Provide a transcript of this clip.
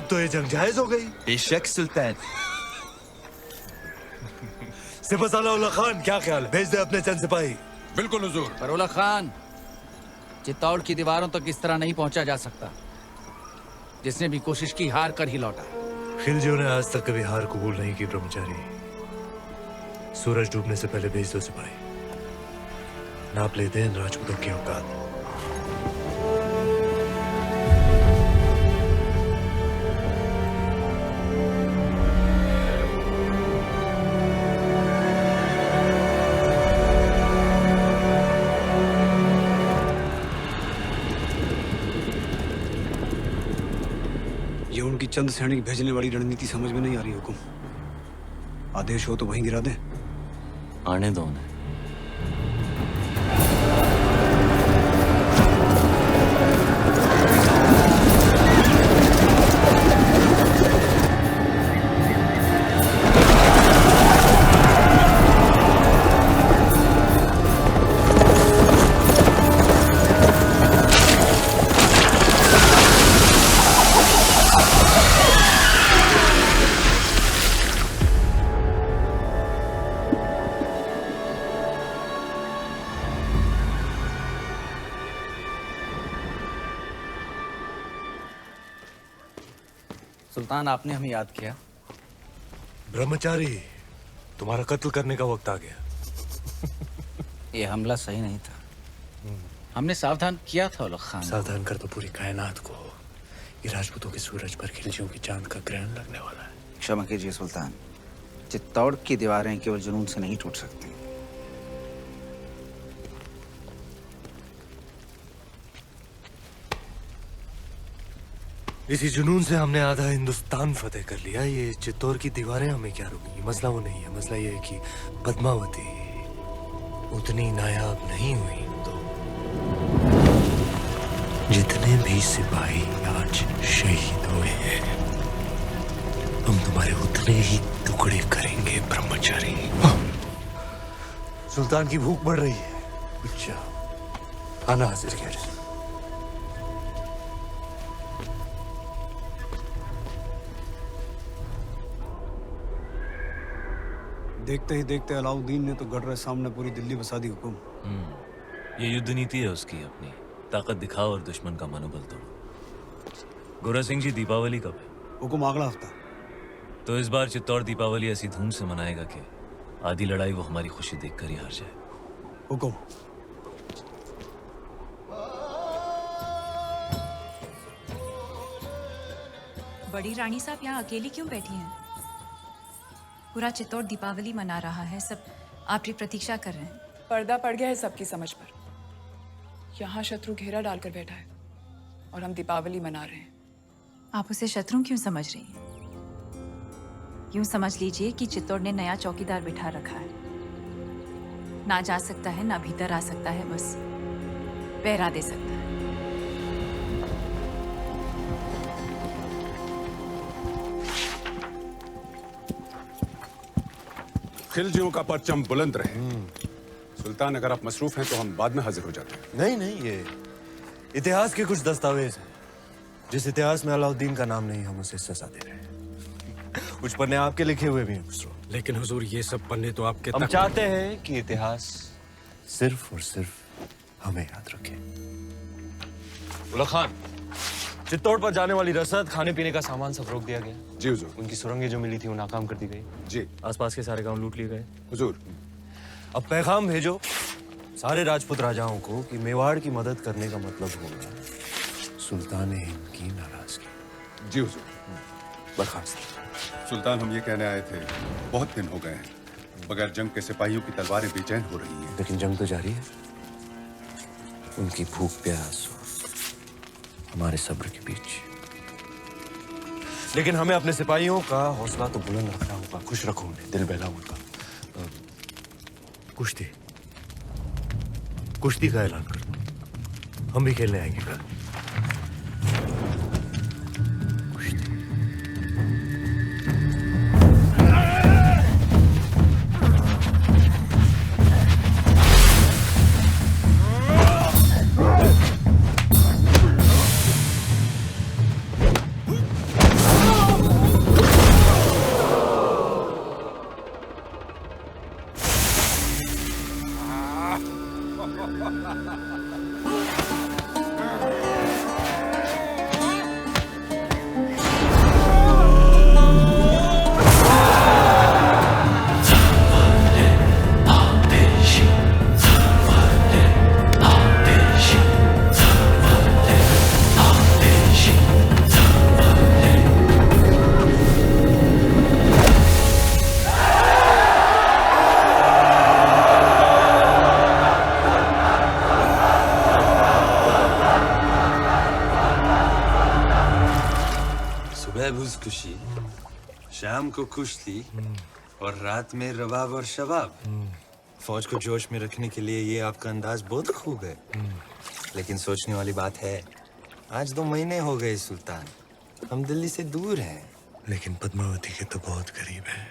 अब तो ये जंग जायज हो गई। बेशक सुल्तान। सिपहसालार उल्ला खान, क्या ख्याल है? भेज दे अपने चंद सिपाही। बिल्कुल हुजूर। पर उल्ला खान, चित्तौड़ की दीवारों तक इस तरह नहीं पहुंचा जा सकता। जिसने भी कोशिश की हार कर ही लौटा। खिलजियों ने आज तक कभी हार कबूल नहीं की ब्रह्मचारी। सूरज डूबने से पहले भेज दो सिपाही। नाप लेते हैं राजपूतों की औकात। ये उनकी चंद सैनिक भेजने वाली रणनीति समझ में नहीं आ रही हुकुम। आदेश हो तो वहीं गिरा दें। आने दो उन्हें। सुल्तान, आपने हमें याद किया। ब्रह्मचारी, तुम्हारा कत्ल करने का वक्त आ गया। ये हमला सही नहीं था। हमने सावधान किया था उल्ला खान। सावधान कर तो पूरी कायनात को। ये राजपूतों के सूरज पर खिलजियों की चांद का ग्रहण लगने वाला है। क्षमा कीजिए सुल्तान, चित्तौड़ की दीवारें केवल जुनून से नहीं टूट सकती। इसी जुनून से हमने आधा हिंदुस्तान फतेह कर लिया। ये चित्तौड़ की दीवारें हमें क्या रोकेंगी? मसला वो नहीं है। मसला ये है कि पद्मावती उतनी नायाब नहीं हुई तो जितने भी सिपाही आज शहीद हुए हैं, हम तुम्हारे उतने ही टुकड़े करेंगे ब्रह्मचारी। सुल्तान की भूख बढ़ रही है। अच्छा, खाना हाजिर किया जाए। देखते ही देखते अलाउद्दीन ने तो गढ़ सामने पूरी दिल्ली बसा दी हुकुम। ये युद्ध नीति है उसकी अपनी। ताकत दिखाओ और दुश्मन का मनोबल तोड़ो। गोरा सिंह जी, दीपावली कब है? हुकुम अगला हफ्ता। तो इस बार चित्तौड़ दीपावली ऐसी धूम से मनाएगा कि आधी लड़ाई वो हमारी खुशी देखकर ही हार जाए। हुकुम। बड़ी रानी साहब यहाँ अकेली क्यों बैठी हैं? पूरा चित्तौड़ दीपावली मना रहा है, सब आपकी प्रतीक्षा कर रहे हैं। पर्दा पड़ गया है सबकी समझ पर। यहाँ शत्रु घेरा डालकर बैठा है और हम दीपावली मना रहे हैं। आप उसे शत्रु क्यों समझ रही हैं? यूं समझ लीजिए कि चित्तौड़ ने नया चौकीदार बिठा रखा है। ना जा सकता है, ना भीतर आ सकता है, बस पहरा दे सकता है। खिलजियों का परचम बुलंद रहे। सुल्तान, अगर आप मसरूफ हैं तो हम बाद में हाजिर हो जाते हैं। नहीं नहीं, ये इतिहास के कुछ दस्तावेज हैं। जिस इतिहास में अलाउद्दीन का नाम नहीं, हम उसे सजा दे रहे हैं। कुछ पन्ने आपके लिखे हुए भी हैं खुसरो। लेकिन हुजूर, ये सब पन्ने तो आपके हम चाहते हैं कि इतिहास सिर्फ और सिर्फ हमें याद रखे। उल्ला खान, चित्तौड़ पर जाने वाली रसद, खाने पीने का सामान सब रोक दिया गया। जी हुजूर। उनकी सुरंगें जो मिली थी वो नाकाम कर दी गई। जी आसपास के सारे गांव लूट लिए गए। हुजूर। अब पैगाम भेजो सारे राजपूत राजाओं को कि मेवाड़ की मदद करने का मतलब होगा सुल्तान हिंद की नाराजगी। जी हुजूर। बर्खास्त। सुल्तान, हम ये कहने आए थे, बहुत दिन हो गए हैं बगैर जंग के सिपाहियों की तलवारें बेचैन हो रही हैं। लेकिन जंग तो जारी है। उनकी भूख प्यास हमारे सब्र के बीच। लेकिन हमें अपने सिपाहियों का हौसला तो बुलंद रखना होगा। खुश रखो उन्हें, दिल बहला उनका। कुश्ती कुश्ती का ऐलान कर दो। हम भी खेलने आएंगे कल। सुबह भूस खुशी, शाम को कुश्ती और रात में रबाब और शबाब। फौज को जोश में रखने के लिए ये आपका अंदाज बहुत खूब है। लेकिन सोचने वाली बात है, आज 2 महीने हो गए सुल्तान, हम दिल्ली से दूर हैं। लेकिन पद्मावती के तो बहुत करीब है।